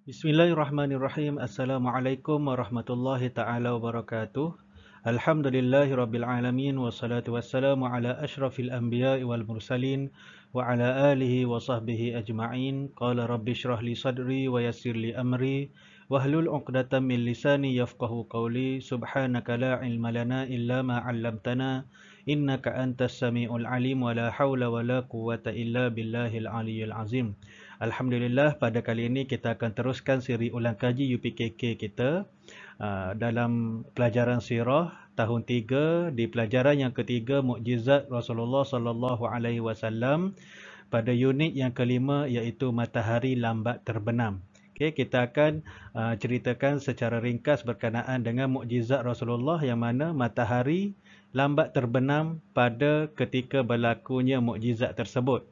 Bismillahirrahmanirrahim. Assalamualaikum warahmatullahi taala wabarakatuh. Alhamdulillahirabbil alamin wassalatu wassalamu ala asyrafil anbiya'i wal mursalin wa ala alihi wa sahbihi ajma'in. Qala rabbi shrah li sadri wa yassir li amri wahlul 'uqdatam min lisani yafqahu qawli. Subhanaka la ilma lana illa ma 'allamtana innaka antas samiul alim wa la haula wa la quwwata illa billahil aliyyil azim. Alhamdulillah, pada kali ini kita akan teruskan siri ulang kaji UPKK kita dalam pelajaran sirah tahun 3 di pelajaran yang ketiga Mukjizat Rasulullah sallallahu alaihi wasallam pada unit yang kelima iaitu matahari lambat terbenam. Okey, kita akan ceritakan secara ringkas berkenaan dengan mukjizat Rasulullah yang mana matahari lambat terbenam pada ketika berlakunya mukjizat tersebut.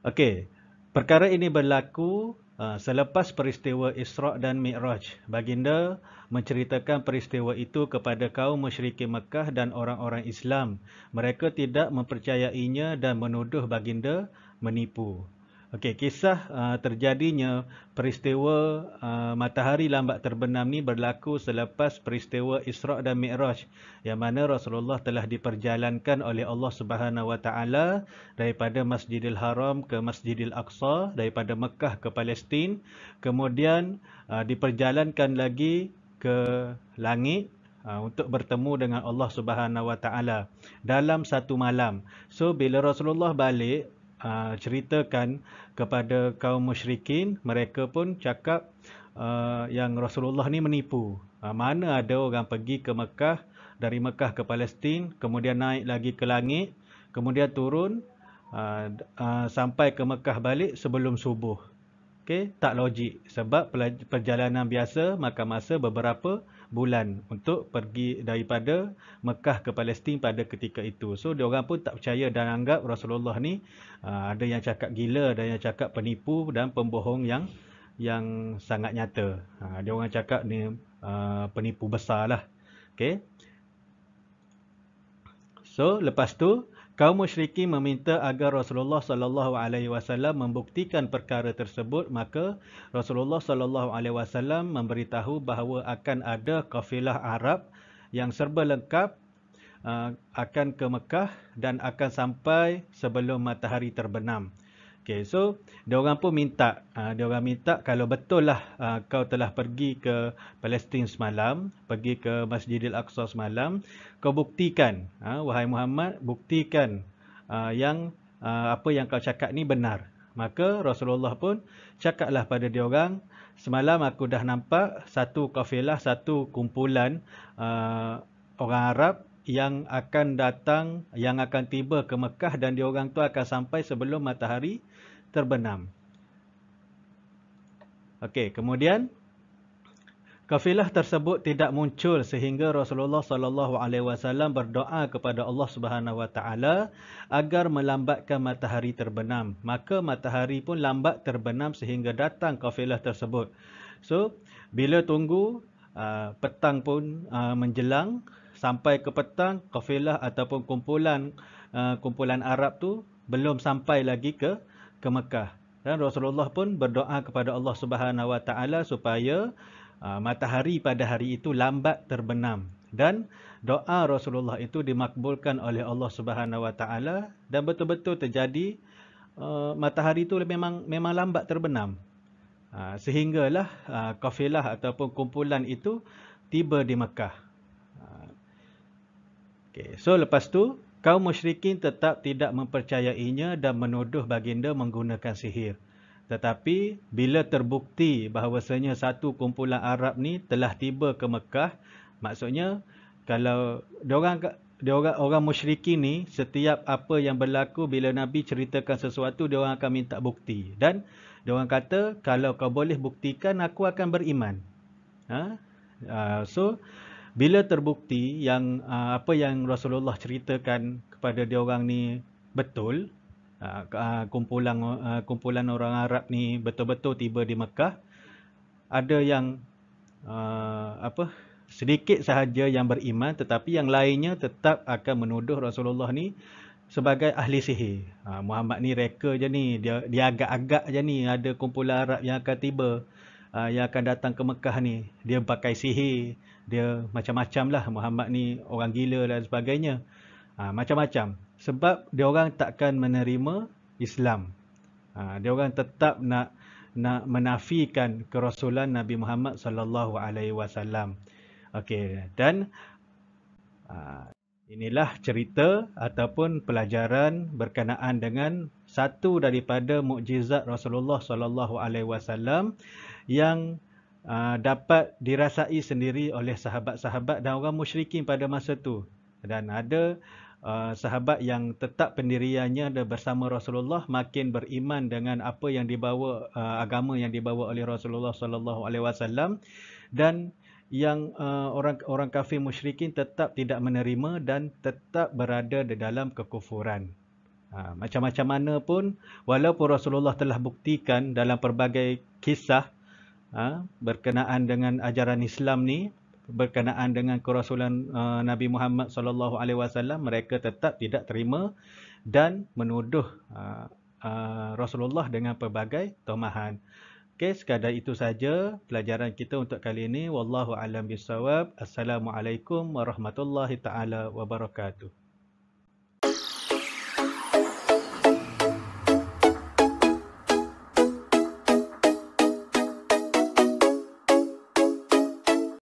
Okey, perkara ini berlaku selepas peristiwa Isra' dan Mi'raj. Baginda menceritakan peristiwa itu kepada kaum musyrikin Mekah dan orang-orang Islam. Mereka tidak mempercayainya dan menuduh baginda menipu. Okey, kisah terjadinya peristiwa matahari lambat terbenam ni berlaku selepas peristiwa Isra' dan Mi'raj, yang mana Rasulullah telah diperjalankan oleh Allah Subhanahu Wa Taala daripada Masjidil Haram ke Masjidil Aqsa, daripada Mekah ke Palestin, kemudian diperjalankan lagi ke langit untuk bertemu dengan Allah Subhanahu Wa Taala dalam satu malam. So bila Rasulullah balik ceritakan kepada kaum musyrikin, mereka pun cakap yang Rasulullah ni menipu. Mana ada orang pergi ke Mekah, dari Mekah ke Palestin, kemudian naik lagi ke langit, kemudian turun sampai ke Mekah balik sebelum subuh. Okey, tak logik sebab perjalanan biasa makan masa beberapa bulan untuk pergi daripada Mekah ke Palestin pada ketika itu. So diorang pun tak percaya dan anggap Rasulullah ni ada yang cakap gila, ada yang cakap penipu dan pembohong yang sangat nyata. Diorang cakap ni penipu besar lah. Okey. So lepas tu kaum musyrikin meminta agar Rasulullah sallallahu alaihi wasallam membuktikan perkara tersebut, maka Rasulullah sallallahu alaihi wasallam memberitahu bahawa akan ada kafilah Arab yang serba lengkap akan ke Mekah dan akan sampai sebelum matahari terbenam. Okey, so diorang pun minta, kalau betul lah kau telah pergi ke Palestin semalam, pergi ke Masjidil Aqsa semalam, kau buktikan, wahai Muhammad, buktikan apa yang kau cakap ni benar. Maka Rasulullah pun cakaplah pada diorang, semalam aku dah nampak satu kafilah, satu kumpulan orang Arab yang akan datang, yang akan tiba ke Mekah dan diorang tu akan sampai sebelum matahari terbenam. Okey, kemudian kafilah tersebut tidak muncul sehingga Rasulullah sallallahu alaihi wasallam berdoa kepada Allah Subhanahu Wa Taala agar melambatkan matahari terbenam. Maka matahari pun lambat terbenam sehingga datang kafilah tersebut. So, bila tunggu petang pun menjelang, sampai ke petang, kafilah ataupun kumpulan Arab tu belum sampai lagi ke Mekah. Dan Rasulullah pun berdoa kepada Allah Subhanahu Wa Taala supaya matahari pada hari itu lambat terbenam. Dan doa Rasulullah itu dimakbulkan oleh Allah Subhanahu Wa Taala dan betul-betul terjadi. Matahari itu memang lambat terbenam. Sehinggalah kafilah ataupun kumpulan itu tiba di Mekah. Okay. So lepas tu kaum musyrikin tetap tidak mempercayainya dan menuduh baginda menggunakan sihir. Tetapi bila terbukti bahawasanya satu kumpulan Arab ni telah tiba ke Mekah, maksudnya kalau orang musyrikin ni, setiap apa yang berlaku bila Nabi ceritakan sesuatu, diorang akan minta bukti. Dan diorang kata, kalau kau boleh buktikan, aku akan beriman. So bila terbukti yang apa yang Rasulullah ceritakan kepada diorang ni betul, kumpulan orang Arab ni betul-betul tiba di Mekah, ada yang sedikit sahaja yang beriman, tetapi yang lainnya tetap akan menuduh Rasulullah ni sebagai ahli sihir. Muhammad ni reka je ni, dia agak-agak je ni, ada kumpulan Arab yang akan tiba, yang akan datang ke Mekah ni. Dia pakai sihir, dia macam-macam lah. Muhammad ni orang gila dan sebagainya. Macam-macam. Sebab dia orang takkan menerima Islam. Dia orang tetap nak menafikan kerasulan Nabi Muhammad sallallahu alaihi wasallam. Okey, dan inilah cerita ataupun pelajaran berkenaan dengan satu daripada mukjizat Rasulullah sallallahu alaihi wasallam yang dapat dirasai sendiri oleh sahabat-sahabat dan orang musyrikin pada masa tu. Dan ada sahabat yang tetap pendiriannya bersama Rasulullah, makin beriman dengan apa yang dibawa, agama yang dibawa oleh Rasulullah sallallahu alaihi wasallam, dan yang orang kafir musyrikin tetap tidak menerima dan tetap berada di dalam kekufuran. Macam-macam mana pun, walaupun Rasulullah telah buktikan dalam pelbagai kisah berkenaan dengan ajaran Islam ni, berkenaan dengan kerasulan Nabi Muhammad sallallahu alaihi wasallam, mereka tetap tidak terima dan menuduh Rasulullah dengan pelbagai tomahan. Okey, sekadar itu saja pelajaran kita untuk kali ini. Wallahu a'lam bissawab. Assalamualaikum warahmatullahi taala wabarakatuh.